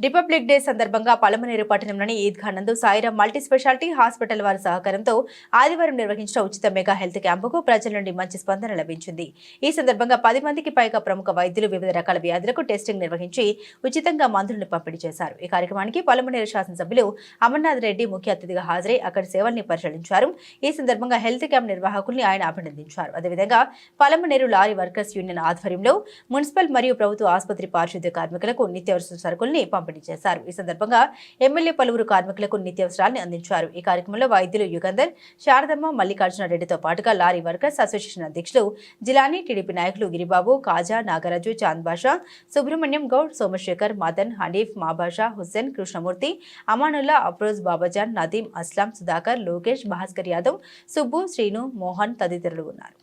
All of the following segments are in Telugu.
రిపబ్లిక్ డే సందర్భంగా పలమనేరు పట్టణంలోని ఈద్గా నందు సాయిరాం మల్టీ స్పెషాలిటీ హాస్పిటల్ వారి సహకారంతో ఆదివారం నిర్వహించిన ఉచిత మెగా హెల్త్ క్యాంపుకు ప్రజల నుండి మంచి స్పందన లభించింది. ఈ సందర్భంగా 10 మందికి పైగా ప్రముఖ వైద్యులు వివిధ రకాల వ్యాధులకు టెస్టింగ్ నిర్వహించి ఉచితంగా మందులను పంపిణీ చేశారు. ఈ కార్యక్రమానికి పలమనేరు శాసనసభ్యులు అమర్నాథ్ రెడ్డి ముఖ్య అతిథిగా హాజరై అక్కడి సేవల్ని పరిశీలించారు. ఈ సందర్భంగా హెల్త్ క్యాంప్ నిర్వాహకుల్ని ఆయన అభినందించారు. అదేవిధంగా పలమనేరు లారీ వర్కర్స్ యూనియన్ ఆధ్వర్యంలో మున్సిపల్ మరియు ప్రభుత్వ ఆసుపత్రి పారిశుద్ధ్య కార్మికులకు నిత్యావసర సరుకుల్ని పంపిణీ చేశారు. ఈ సందర్భంగా ఎమ్మెల్యే పలువురు కార్మికులకు నిత్యావసరాలను అందించారు. ఈ కార్యక్రమంలో వైద్యులు యుగంధర్, శారదమ్మ, మల్లికార్జున రెడ్డితో పాటుగా లారీ వర్కర్స్ అసోసియేషన్ అధ్యక్షులు జిలానీ, టీడీపీ నాయకులు గిరిబాబు, కాజా, నాగరాజు, చాంద్ బాషా, సుబ్రహ్మణ్యం గౌడ్, సోమశేఖర్, మదన్, హనీఫ్, మాబాషా, హుస్సేన్, కృష్ణమూర్తి, అమానుల్లా, అఫ్రోజ్, బాబాజాన్, నదీం, అస్లాం, సుధాకర్, లోకేష్, భాస్కర్ యాదవ్, సుబ్బు, శ్రీను, మోహన్ తదితరులు ఉన్నారు.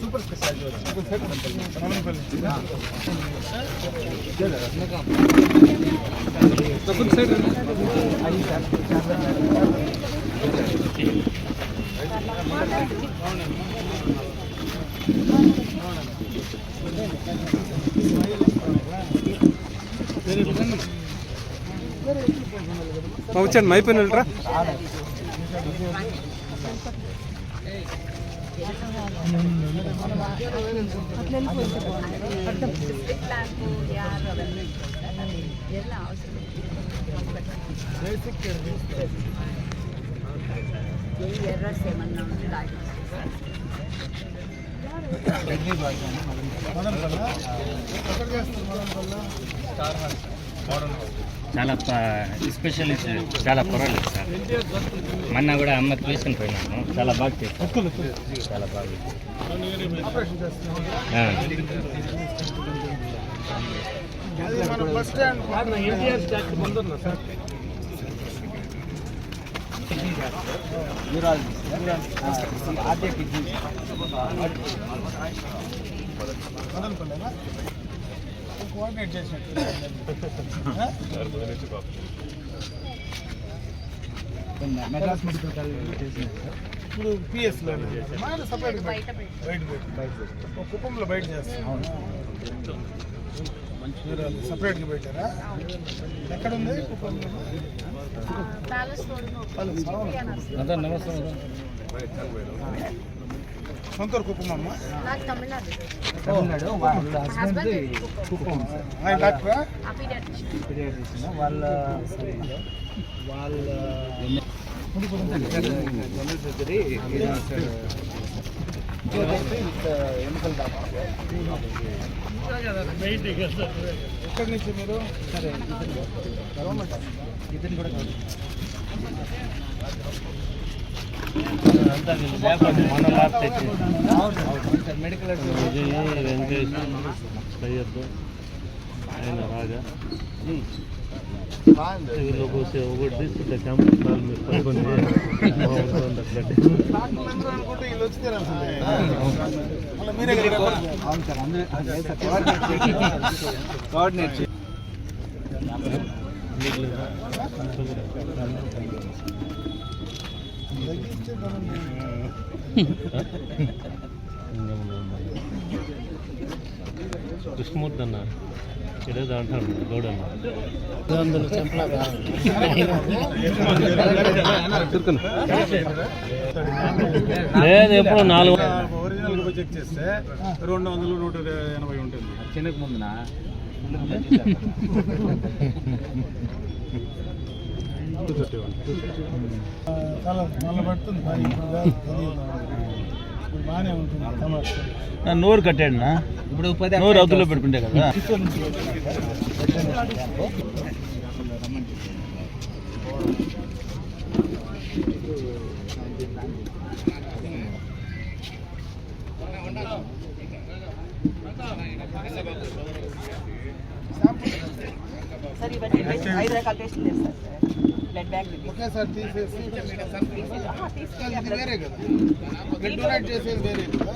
సూపర్ స్పెషాలిటీ వచ్చాను మైపోయిన వెళ్ళరా చాలా స్పెషల్ చాలా పర్వాలేదు సార్. మొన్న కూడా అమ్మకి తీసుకుని పోయినాను. చాలా బాగా చేస్తాను. చాలా బాగా కోఆర్డినేట్ చేసినట్టు మెడ్రాస్ మెడికల్ కాలేజ్ చేసినట్టు ఇప్పుడు పిఎస్లో సపరేట్ బయట కుప్పంలో బయట చేస్తాం. సపరేట్గా పెట్టారా? ఎక్కడుంది కుప్పంలో? సొంతూరు కుప్పం అమ్మ. తమిళనాడు. వాళ్ళ హస్బెండ్ కుప్పం. డాక్టరా? వాళ్ళ ఎన్నికల డాక్టర్. ఎక్కడి నుంచి మీరు? సరే ఇతను కూడా మెడికల్ వెంకటేష్ సయ్యద్ ఆయన రాజా लोगों से ओवर दिस द कैंप साल में पसंद है కోఆర్డినేట్ కృష్ణమూర్తి అన్న ఈరోజు అంటాడు గౌడ్ అన్న లేదు ఎప్పుడు 4 ఒరిజినల్ చెక్ చేస్తే 200 180 ఉంటుంది. చిన్నకు ముందునా చాలా మళ్ళీ పడుతుంది. బాగానే ఉంటుంది. నోరు కట్టాడు నా ఇప్పుడు నోరు అవతలో పెట్టుకుంటే కదా. సార్ ఇవన్నీ 5 రకాల టెస్టులు చేస్తారు సార్. బ్లడ్ బ్యాంక్ ఒకేసారి తీసేసి తీసుకెళ్ళి ఇది వేరే కదా బ్లడ్ డొనేట్ చేసేది వేరే కదా.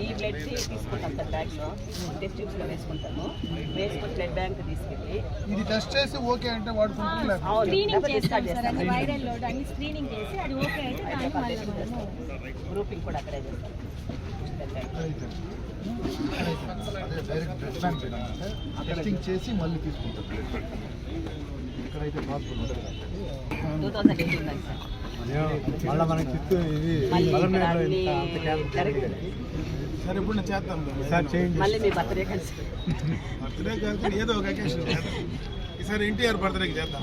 ఈ బ్లడ్ తీసుకుంటాం సార్ బ్యాగ్లో టెస్ట్ ట్యూబ్స్లో వేసుకుంటాము. వేసుకుని బ్లడ్ బ్యాంక్ తీసుకెళ్ళి ఇది టెస్ట్ చేసి ఓకే అంటే వాడుకుంటున్నారు. స్క్రీనింగ్ చేస్తాం సార్, అది వైరల్ లోడ్ అన్ని స్క్రీనింగ్ చేసి అది ఓకే అయితే దాన్ని మళ్ళీ మనము గ్రూపింగ్ కూడా అక్కడే చేస్తాం. డైరెక్ట్ బ్లడ్ బ్యాంక్ టెస్టింగ్ చేసి మళ్ళీ తీసుకుంటారు. ఇక్కడైతే పాసిబుల్ ఉంటుంది. 2018 సార్ మళ్ళీ మనకి చిత్తూ ఇది సరే ఇప్పుడు నేను చేద్దాం సార్. చేయండి. మళ్ళీ మీ బర్త్డే కలిసి బర్త్డే కాదు ఏదో ఒక అకేషన్ చేద్దాం. ఈసారి ఎన్టీఆర్ బర్త్డేకి చేద్దాం.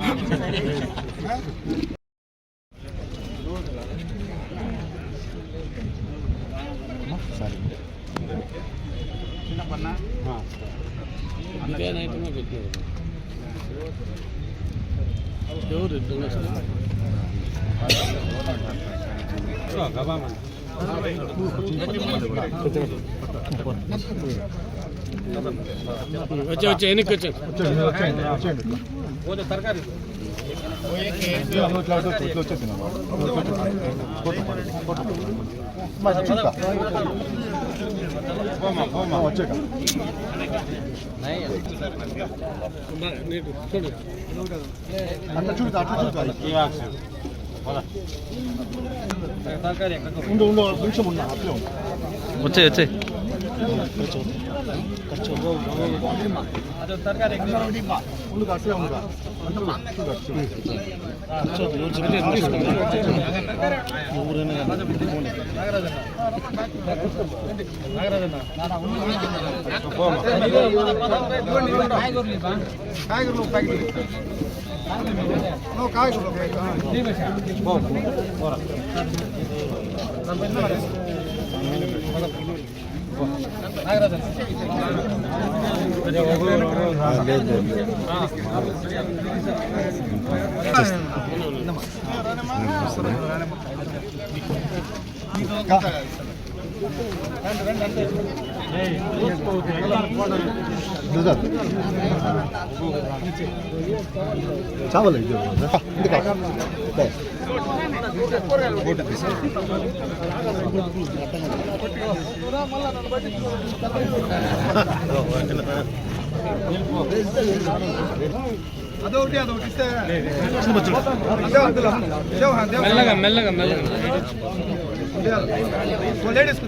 చిన్న పన్న వచ్చే వెనక్కి వచ్చాను తరకారీ అట్లా చూడు ఉండు నిమిషం ఉన్నా అట్లే ఉన్నా. వచ్చే ఉండు అట్లే ఉందా. కాయగూరలు ప్యాకెట్ కాయగూరలు చావలే అదొకటి ఇస్తే మెల్లగా లేడీస్